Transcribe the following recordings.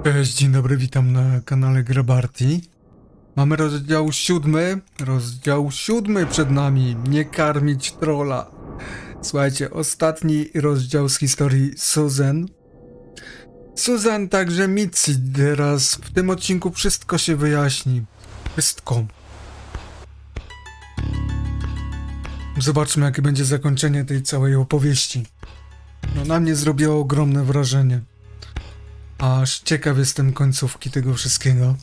Cześć, dzień dobry, witam na kanale Grabarty. Mamy rozdział siódmy przed nami, nie karmić trolla. Słuchajcie, ostatni rozdział z historii Susan. Susan, także Mitzi, teraz w tym odcinku wszystko się wyjaśni. Wszystko. Zobaczmy, jakie będzie zakończenie tej całej opowieści. No, na mnie zrobiło ogromne wrażenie. Aż ciekaw jestem końcówki tego wszystkiego.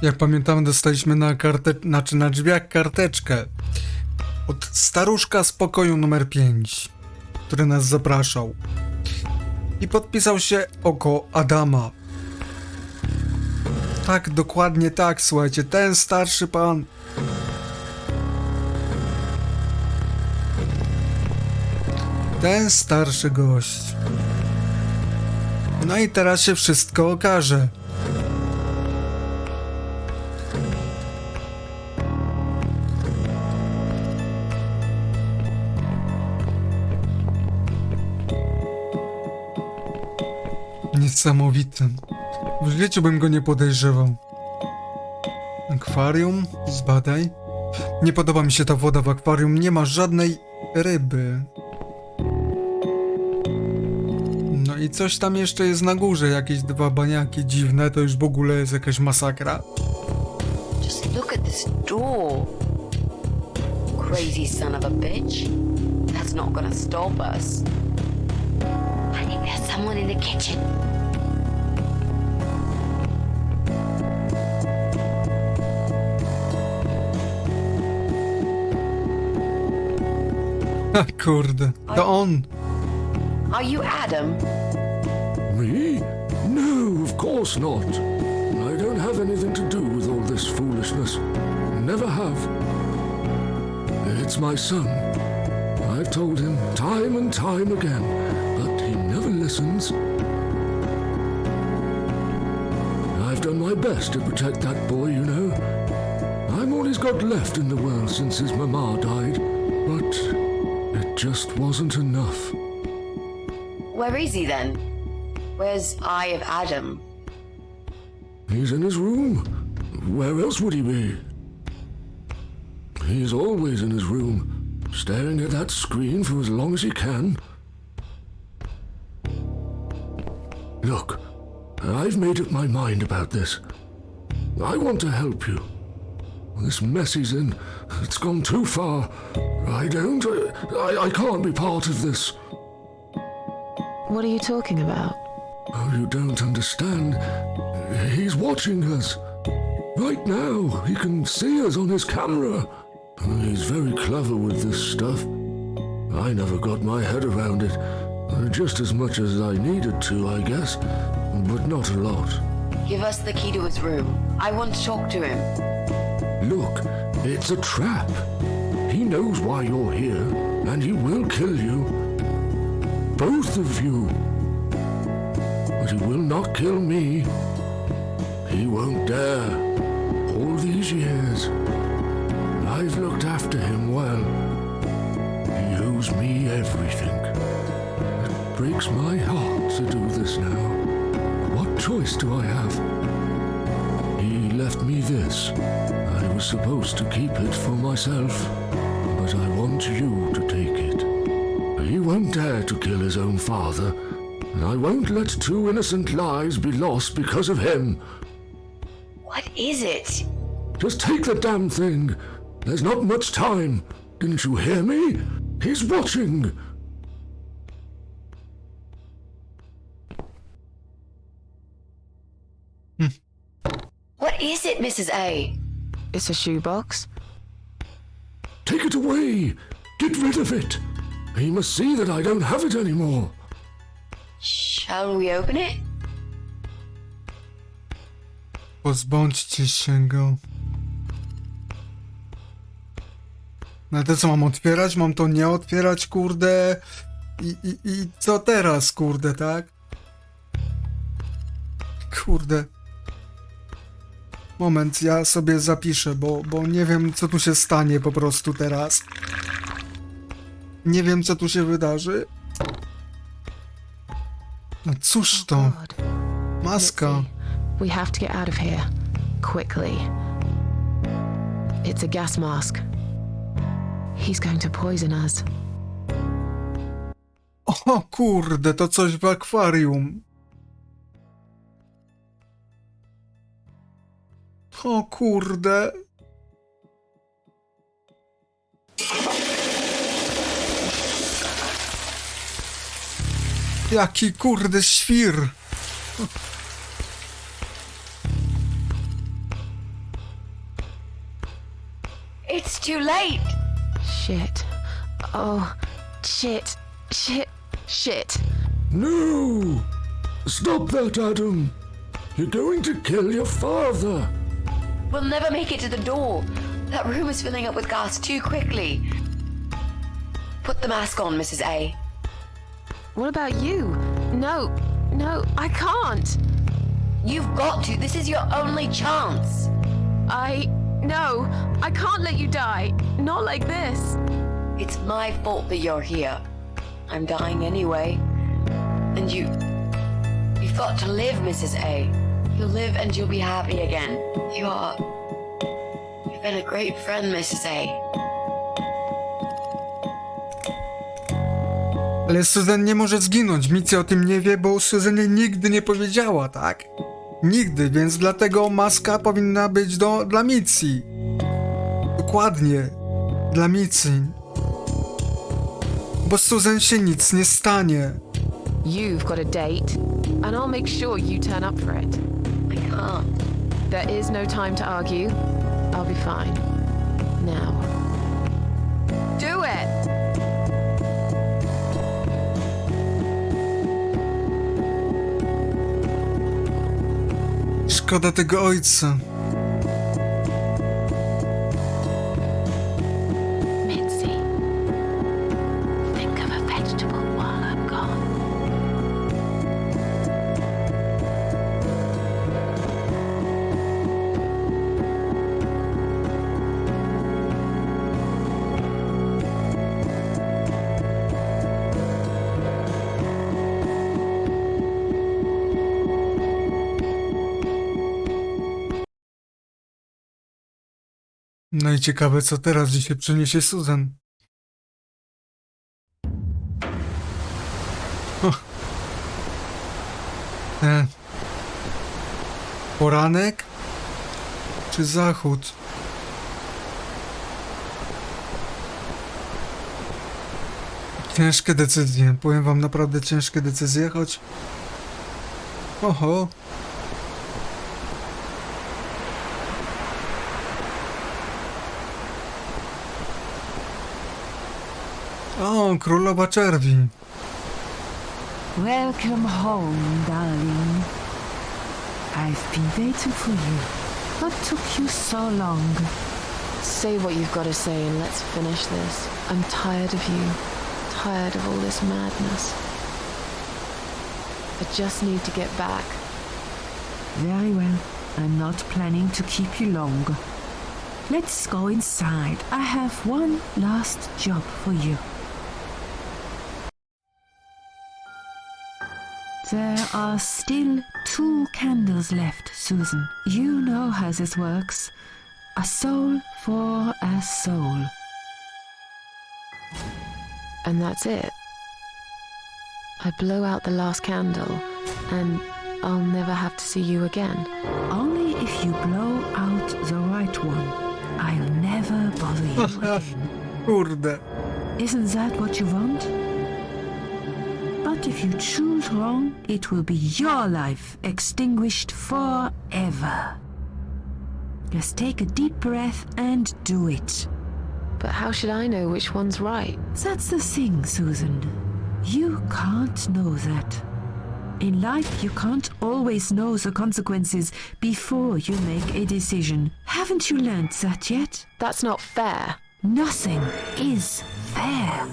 Jak pamiętam, dostaliśmy na drzwiach karteczkę od staruszka z pokoju numer 5, który nas zapraszał. I podpisał się Oko Adama. Tak, dokładnie tak, słuchajcie, ten starszy pan. Ten starszy gość. No i teraz się wszystko okaże. Niesamowity. W życiu bym go nie podejrzewał. Akwarium? Zbadaj. Nie podoba mi się ta woda w akwarium. Nie ma żadnej ryby. No i coś tam jeszcze jest na górze, jakieś dwa baniaki dziwne, to już w ogóle jest jakaś masakra. Just look at this door. Crazy son of a bitch. That's not gonna stop us. I think there's someone in the kitchen. Ha, kurde, to on. Are you Adam? Me? No, of course not. I don't have anything to do with all this foolishness. Never have. It's my son. I've told him time and time again, but he never listens. I've done my best to protect that boy, you know. I'm all he's got left in the world since his mama died, but it just wasn't enough. Where is he then? Where's Eye of Adam? He's in his room. Where else would he be? He's always in his room, staring at that screen for as long as he can. Look, I've made up my mind about this. I want to help you. This mess he's in, it's gone too far. I can't be part of this. What are you talking about? Oh, you don't understand. He's watching us. Right now, he can see us on his camera. He's very clever with this stuff. I never got my head around it. Just as much as I needed to, I guess. But not a lot. Give us the key to his room. I want to talk to him. Look, it's a trap. He knows why you're here, and he will kill you. Both of you. But he will not kill me. He won't dare. All these years, I've looked after him well. He owes me everything. It breaks my heart to do this now. What choice do I have? He left me this. I was supposed to keep it for myself, but I want you to take it. He won't dare to kill his own father, and I won't let two innocent lives be lost because of him. What is it? Just take the damn thing. There's not much time. Didn't you hear me? He's watching. What is it, Mrs. A? It's a shoebox. Take it away. Get rid of it. He must see that I don't have it anymore. Shall we open it? Pozbądźcie się go. No to co, mam otwierać? Mam to nie otwierać, kurde? I co teraz, kurde, tak? Kurde. Moment, ja sobie zapiszę, bo nie wiem, co tu się stanie po prostu teraz. Nie wiem, co tu się wydarzy. No cóż to? God. Maska. Mitzi, we have to get out of here. Quickly. It's a gas mask. He's going to poison us. O kurde, to coś w akwarium. O kurde. Jaki kurde świr. It's too late. Shit. Oh, shit. Shit. Shit. No! Stop that, Adam! You're going to kill your father! We'll never make it to the door. That room is filling up with gas too quickly. Put the mask on, Mrs. A. What about you? No, no, I can't. You've got to. This is your only chance. No, I can't let you die. Not like this. It's my fault that you're here. I'm dying anyway. And you've got to live, Mrs. A. You'll live and you'll be happy again. You've been a great friend, Mrs. A. Ale Susan nie może zginąć. Mitzi o tym nie wie, bo Susan jej nigdy nie powiedziała, tak? Nigdy, więc dlatego maska powinna być dla Mitzi. Dokładnie. Dla Mitzi. Bo Susan się nic nie stanie. You've got a date, and I'll make sure you turn up for it. I can't. There is no time to argue. I'll be fine. Now. Do it! Szkoda tego ojca. Mitzi, think of a vegetable while I'm gone. No i ciekawe, co teraz dzisiaj przyniesie Susan. Poranek? Czy zachód? Ciężkie decyzje. Powiem wam, naprawdę ciężkie decyzje, choć... Oho. O, Królowa Czerwi. Welcome home, darling. I've been waiting for you. What took you so long? Say what you've got to say and let's finish this. I'm tired of you. Tired of all this madness. I just need to get back. Very well. I'm not planning to keep you long. Let's go inside. I have one last job for you. There are still 2 candles left, Susan. You know how this works. A soul for a soul. And that's it. I blow out the last candle and I'll never have to see you again. Only if you blow out the right one. I'll never bother you again. Kurde. Isn't that what you want? But if you choose wrong, it will be your life extinguished forever. Just take a deep breath and do it. But how should I know which one's right? That's the thing, Susan. You can't know that. In life, you can't always know the consequences before you make a decision. Haven't you learned that yet? That's not fair. Nothing is fair.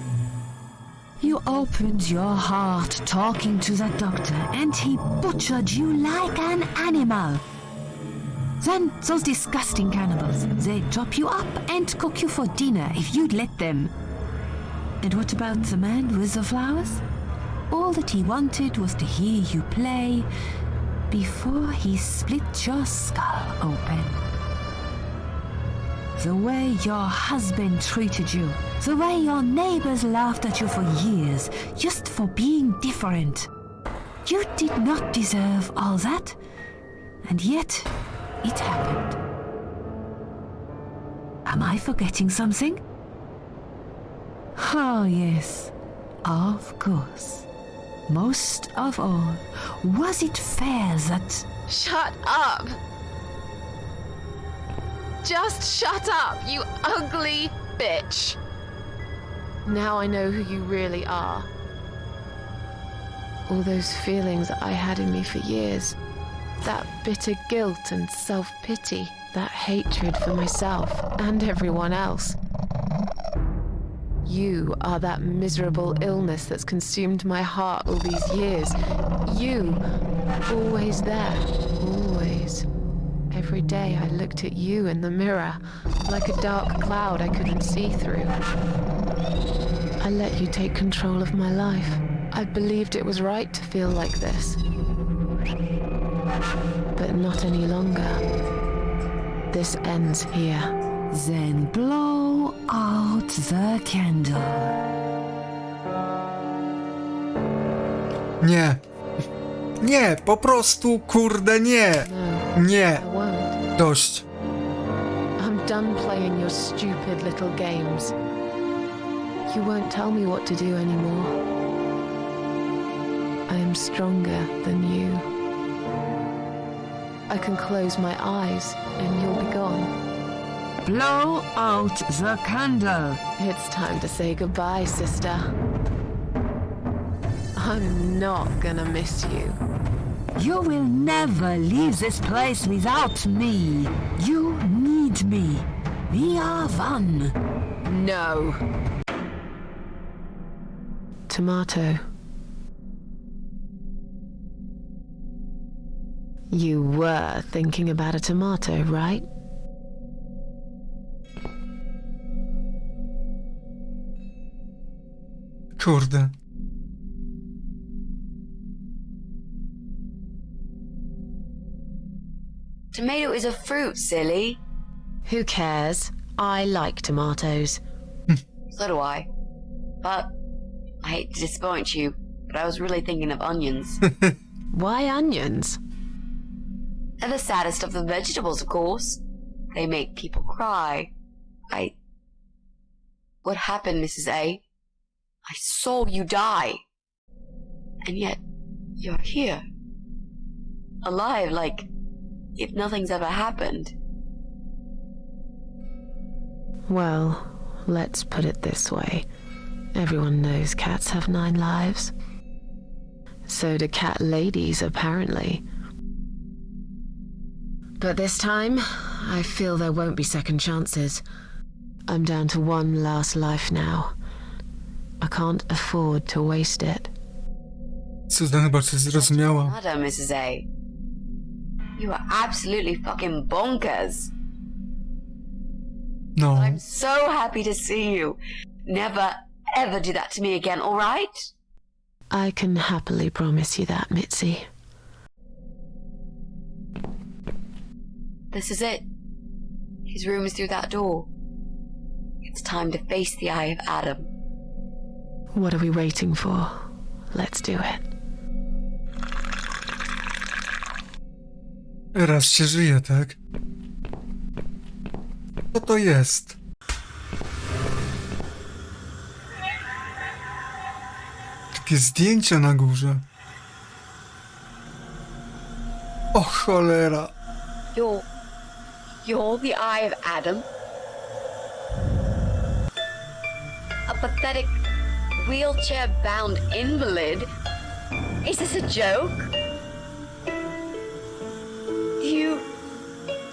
You opened your heart talking to that doctor, and he butchered you like an animal. Then those disgusting cannibals, they chop you up and cook you for dinner if you'd let them. And what about the man with the flowers? All that he wanted was to hear you play before he split your skull open. The way your husband treated you, the way your neighbors laughed at you for years, just for being different. You did not deserve all that, and yet it happened. Am I forgetting something? Oh, yes, of course. Most of all, was it fair that... Shut up! Just shut up, you ugly bitch! Now I know who you really are. All those feelings that I had in me for years. That bitter guilt and self-pity. That hatred for myself and everyone else. You are that miserable illness that's consumed my heart all these years. You, always there, always. Every day I looked at you in the mirror, like a dark cloud I couldn't see through. I let you take control of my life. I believed it was right to feel like this. But not any longer. This ends here. Then blow out the candle. Nie. Nie, po prostu, kurde, nie. No, Nie. I won't. Dość. I'm done playing your stupid little games. You won't tell me what to do anymore. I am stronger than you. I can close my eyes and you'll be gone. Blow out the candle. It's time to say goodbye, sister. I'm not gonna miss you. You will never leave this place without me. You need me. We are one. No. Tomato. You were thinking about a tomato, right? Kurde. Tomato is a fruit, silly. Who cares? I like tomatoes. So do I. But I hate to disappoint you, but I was really thinking of onions. Why onions? They're the saddest of the vegetables, of course. They make people cry. What happened, Mrs. A? I saw you die. And yet, you're here. Alive, like if nothing's ever happened. Well, let's put it this way. Everyone knows cats have 9 lives. So do cat ladies, apparently. But this time, I feel there won't be second chances. I'm down to one last life now. I can't afford to waste it. Susan chyba cię zrozumiała. Nada, Mrs. A. You are absolutely fucking bonkers. No. I'm so happy to see you. Never, ever do that to me again, all right? I can happily promise you that, Mitzi. This is it. His room is through that door. It's time to face the eye of Adam. What are we waiting for? Let's do it. Raz się żyje, tak? Co to jest? Takie zdjęcia na górze. O cholera. You're the eye of Adam? A pathetic, wheelchair-bound invalid? Is this a joke?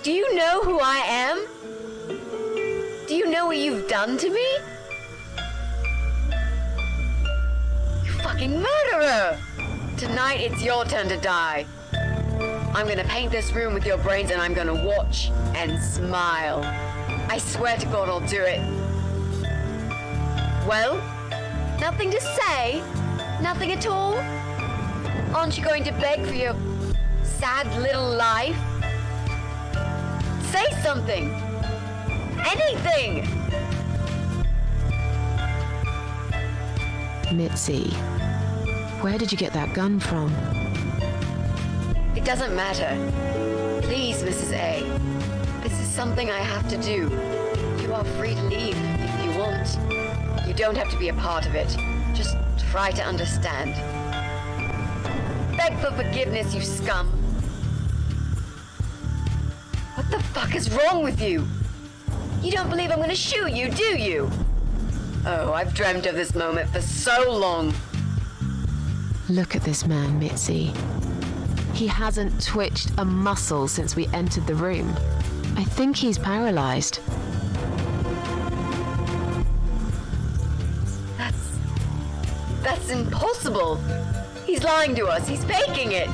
Do you know who I am? Do you know what you've done to me? You fucking murderer! Tonight it's your turn to die. I'm gonna paint this room with your brains and I'm gonna watch and smile. I swear to God I'll do it. Well, Nothing to say? Nothing at all? Aren't you going to beg for your sad little life? Say something! Anything! Mitzi, where did you get that gun from? It doesn't matter. Please, Mrs. A. This is something I have to do. You are free to leave if you want. You don't have to be a part of it. Just try to understand. Beg for forgiveness, you scum. What the fuck is wrong with you? You don't believe I'm gonna shoot you, do you? Oh, I've dreamt of this moment for so long. Look at this man, Mitzi. He hasn't twitched a muscle since we entered the room. I think he's paralyzed. That's impossible. He's lying to us. He's faking it.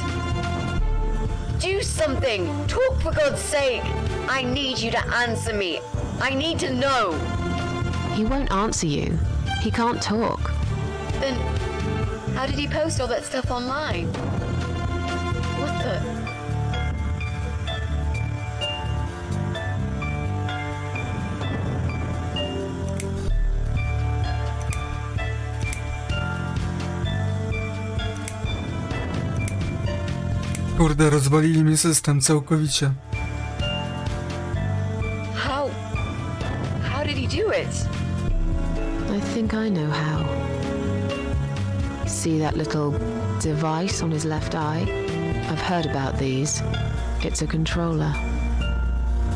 Do something. Talk for God's sake. I need you to answer me. I need to know. He won't answer you. He can't talk. Then how did he post all that stuff online? What the? Kurde, rozwalili mi system całkowicie. How did he do it? I think I know how. See that little device on his left eye? I've heard about these. It's a controller.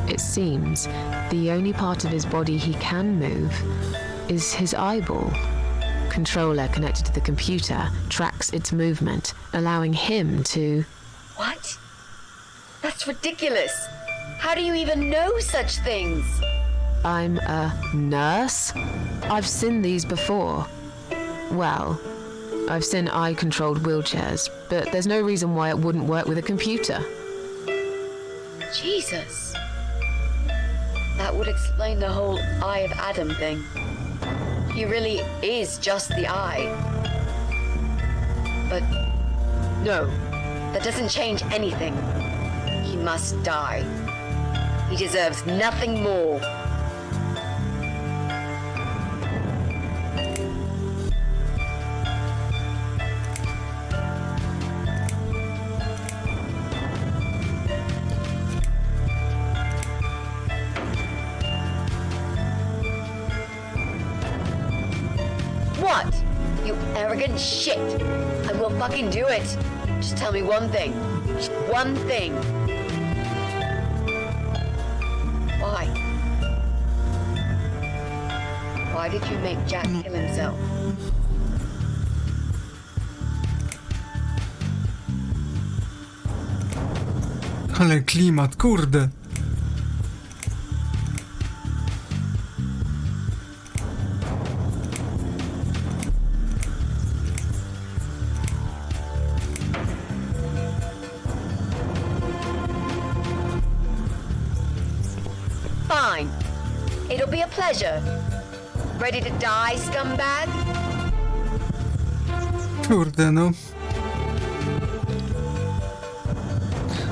It seems the only part of his body he can move is his eyeball. Controller connected to the computer tracks its movement, allowing him to... What? That's ridiculous. How do you even know such things? I'm a nurse? I've seen these before. Well, I've seen eye-controlled wheelchairs, but there's no reason why it wouldn't work with a computer. Jesus. That would explain the whole Eye of Adam thing. He really is just the eye. But no, that doesn't change anything. He must die. He deserves nothing more. What? You arrogant shit. I will fucking do it. Just tell me one thing. Just one thing. Why? Why did you make Jack kill himself? Ale klimat, kurde. Fine. It'll be a pleasure. Ready to die, scumbag? Kurde, no.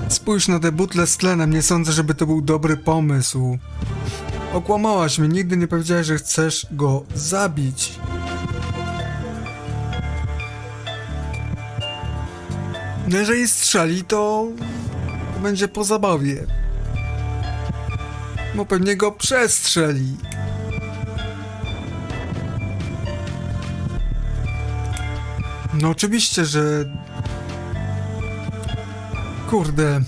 Spójrz na te butle z tlenem, nie sądzę, żeby to był dobry pomysł. Okłamałaś mnie, nigdy nie powiedziałaś, że chcesz go zabić. No jeżeli strzeli, to będzie po zabawie. No pewnie go przestrzeli. No oczywiście, że... Kurde.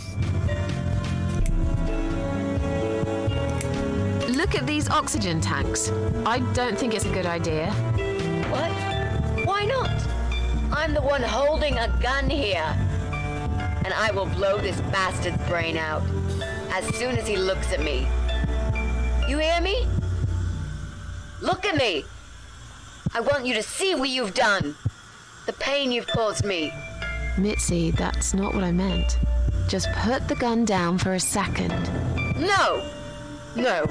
Look at these oxygen tanks. I don't think it's a good idea. What? Why not? I'm the one holding a gun here. And I will blow this bastard's brain out as soon as he looks at me. You hear me? Look at me! I want you to see what you've done. The pain you've caused me. Mitzi, that's not what I meant. Just put the gun down for a second. No! No.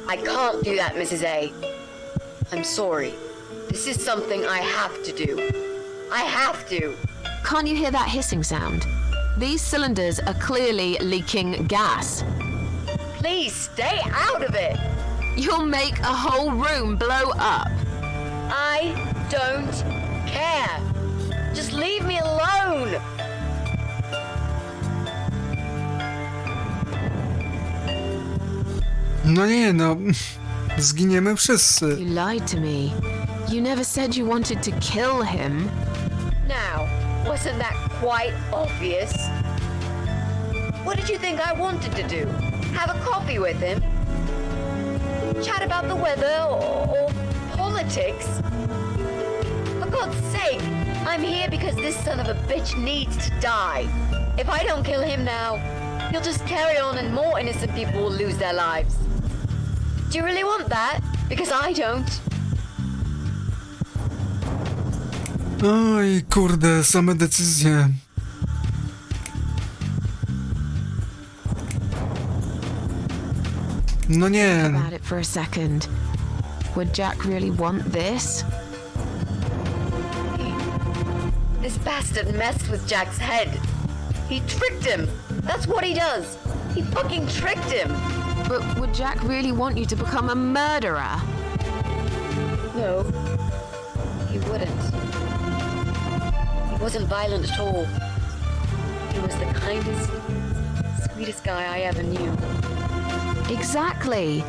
I can't do that, Mrs. A. I'm sorry. This is something I have to do. I have to. Can't you hear that hissing sound? These cylinders are clearly leaking gas. Please stay out of it. You'll make a whole room blow up. I don't care. Just leave me alone. No nie, no. Zginiemy wszyscy. You lied to me. You never said you wanted to kill him. Now, wasn't that quite obvious? What did you think I wanted to do? Have a coffee with him? Chat about the weather or politics? For God's sake, I'm here because this son of a bitch needs to die. If I don't kill him now, he'll just carry on and more innocent people will lose their lives. Do you really want that? Because I don't. Oj, kurde, same decyzje. No nie. About it for a second. Would Jack really want this? This bastard messed with Jack's head. He tricked him. That's what he does. He fucking tricked him. But would Jack really want you to become a murderer? No, he wouldn't. He wasn't violent at all. He was the kindest, sweetest guy I ever knew. Exactly.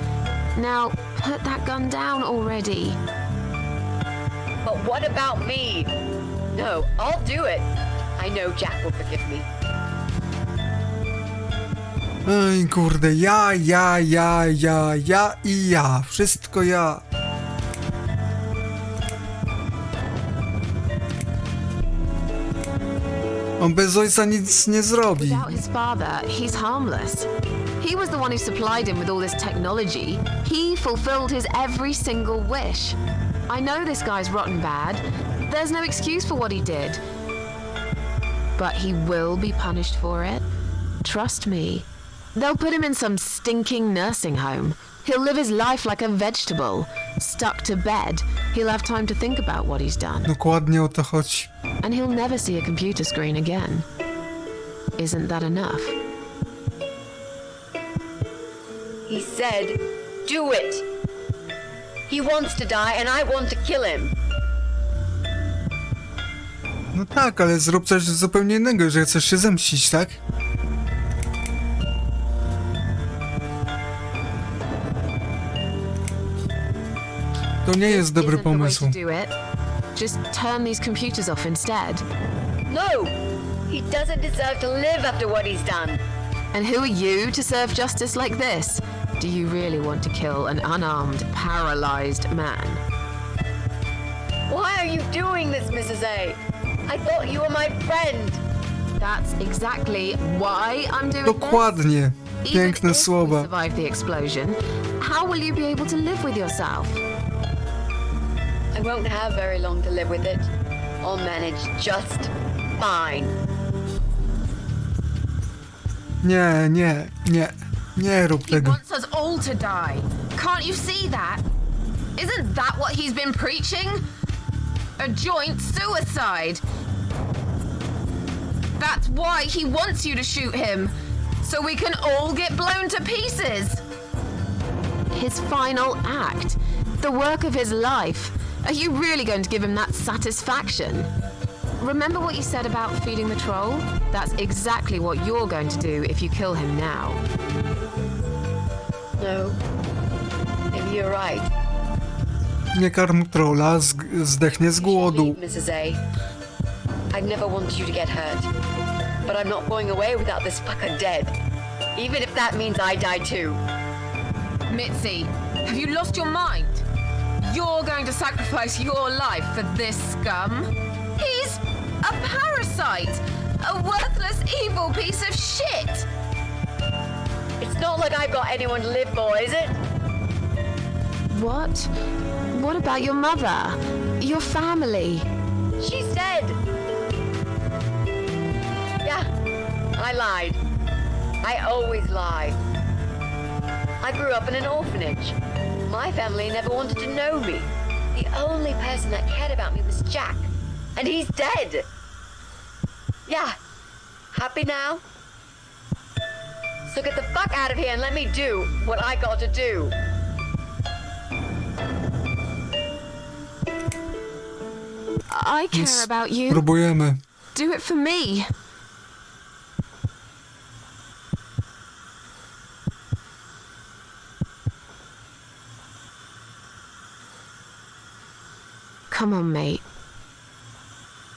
Now, put that gun down already. But what about me? No, I'll do it. I know Jack will forgive me. Oj, kurde, ja i ja. Wszystko ja. On bez ojca nic nie zrobi. Without his father, he's harmless. He was the one who supplied him with all this technology. He fulfilled his every single wish. I know this guy's rotten bad. There's no excuse for what he did. But he will be punished for it. Trust me. They'll put him in some stinking nursing home. He'll live his life like a vegetable. Stuck to bed. He'll have time to think about what he's done. Dokładnie o to chodzi. And he'll never see a computer screen again. Isn't that enough? He said, do it. He wants to die and I want to kill him. No tak, ale zrób coś zupełnie innego, że chcesz się zemścić, tak? To nie jest dobry Isn't the way pomysł. to do it. Just turn these computers off instead. No, he doesn't deserve to live after what he's done. And who are you to serve justice like this? Do you really want to kill an unarmed, paralyzed man? Why are you doing this, Mrs. A? I thought you were my friend. That's exactly why I'm doing Dokładnie. this. Piękne Even if we słowa. survive the explosion, how will you be able to live with yourself? I won't have very long to live with it. I'll manage just fine. Nie rób He tego. wants us all to die. Can't you see that? Isn't that what he's been preaching? A joint suicide. That's why he wants you to shoot him. So we can all get blown to pieces. His final act. The work of his life. Are you really going to give him that satisfaction? Remember what you said about feeding the troll? That's exactly what you're going to do if you kill him now. No, maybe you're right. Nie karm trolla, zdechnie z głodu. Leave, Mrs. A. I'd never wanted you to get hurt. But I'm not going away without this fucker dead. Even if that means I die too. Mitzi, have you lost your mind? You're going to sacrifice your life for this scum? He's a parasite! A worthless, evil piece of shit! It's not like I've got anyone to live for, is it? What? What about your mother? Your family? She's dead. Yeah, I lied. I always lie. I grew up in an orphanage. My family never wanted to know me. The only person that cared about me was Jack, and he's dead. Yeah, happy now? So get the fuck out of here and let me do what I got to do. I care about you. Próbujemy. Do it for me. Come on, mate.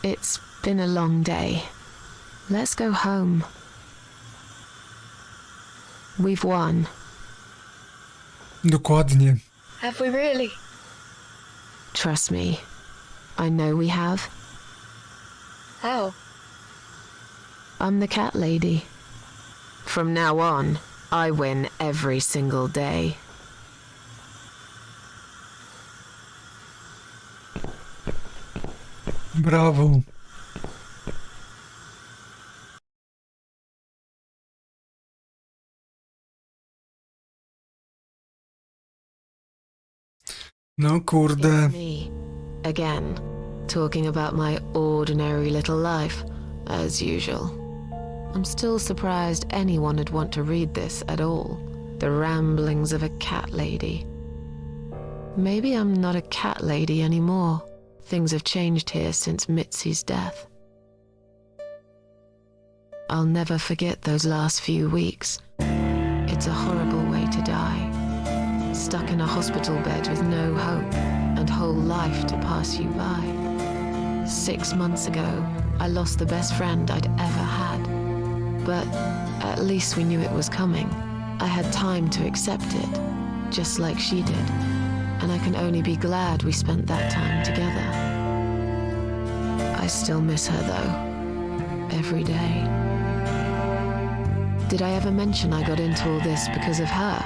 It's been a long day. Let's go home. We've won. Dokładnie. Have we really? Trust me. I know we have. How? I'm the cat lady. From now on, I win every single day. Brawo. No kurde. It's me, again, talking about my ordinary little life, as usual. I'm still surprised anyone would want to read this at all. The ramblings of a cat lady. Maybe I'm not a cat lady anymore. Things have changed here since Mitzi's death. I'll never forget those last few weeks. It's a horrible way to die. Stuck in a hospital bed with no hope and whole life to pass you by. 6 months ago, I lost the best friend I'd ever had. But at least we knew it was coming. I had time to accept it, just like she did. And I can only be glad we spent that time together. I still miss her though, every day. Did I ever mention I got into all this because of her?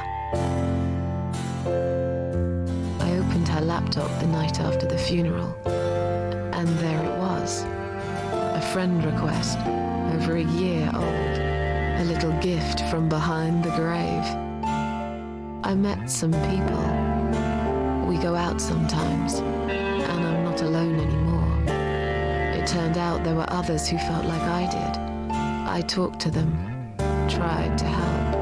I opened her laptop the night after the funeral, and there it was. A friend request, over a year old. A little gift from behind the grave. I met some people. We go out sometimes, and I'm not alone anymore. It turned out there were others who felt like I did. I talked to them, tried to help.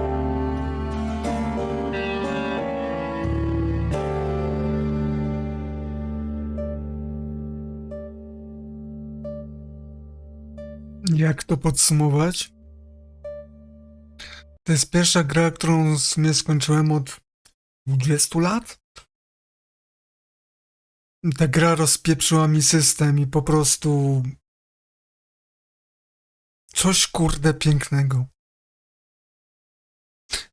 Jak to podsumować? To jest pierwsza gra, którą w sumie skończyłem od 20 lat. Ta gra rozpieprzyła mi system i po prostu coś kurde pięknego.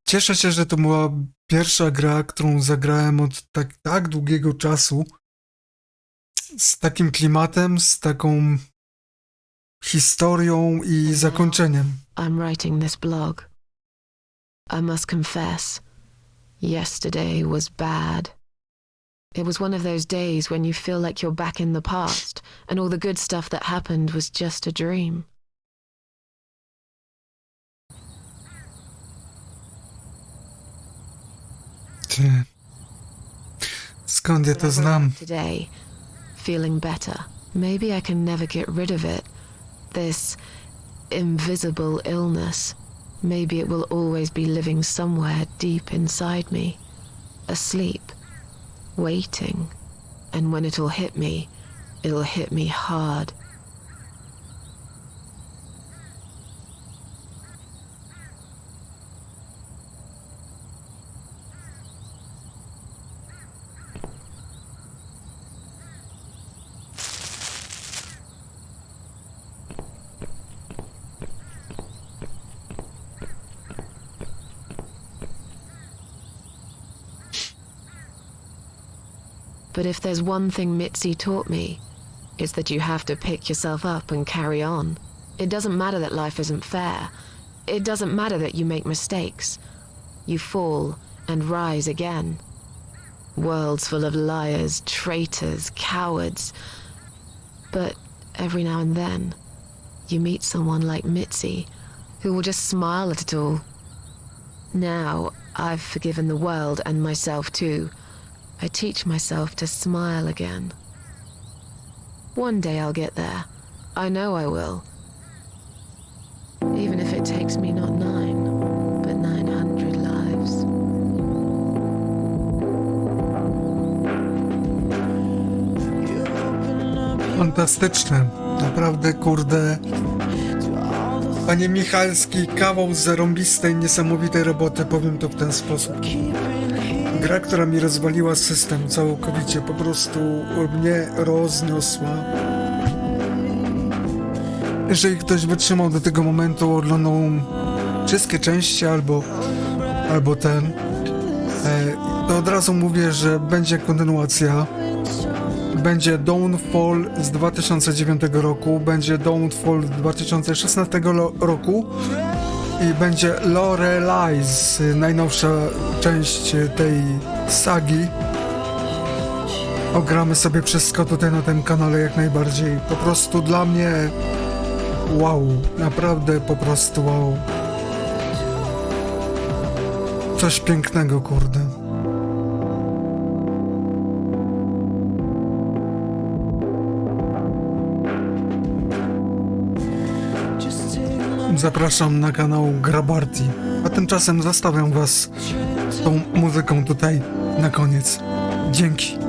Cieszę się, że to była pierwsza gra, którą zagrałem od tak długiego czasu. Z takim klimatem, z taką historią i zakończeniem. I'm writing this blog. I must confess, yesterday was bad. It was one of those days when you feel like you're back in the past and all the good stuff that happened was just a dream. Ty. Skąd ja to znam? Today, feeling better. Maybe I can never get rid of it. This invisible illness. Maybe it will always be living somewhere deep inside me, asleep, waiting. And when it'll hit me hard. But if there's one thing Mitzi taught me, it's that you have to pick yourself up and carry on. It doesn't matter that life isn't fair. It doesn't matter that you make mistakes. You fall and rise again. Worlds full of liars, traitors, cowards. But every now and then, you meet someone like Mitzi, who will just smile at it all. Now, I've forgiven the world and myself too. I teach myself to smile again. One day I'll get there. I know I will. Even if it takes me not 9, but 900 lives. Fantastyczne. Naprawdę, kurde. Panie Michalski, kawał zarąbistej, niesamowitej roboty, powiem to w ten sposób. Gra, która mi rozwaliła system całkowicie, po prostu mnie rozniosła. Jeżeli ktoś wytrzymał do tego momentu, oglądał wszystkie części albo ten, to od razu mówię, że będzie kontynuacja. Będzie Dawnfall z 2009 roku, będzie Dawnfall z 2016 roku i będzie Lorelei, najnowsza część tej sagi. Ogramy sobie wszystko tutaj na tym kanale jak najbardziej. Po prostu dla mnie wow, naprawdę po prostu wow. Coś pięknego, kurde. Zapraszam na kanał Grabarty, a tymczasem zostawiam was tą muzyką tutaj na koniec. Dzięki.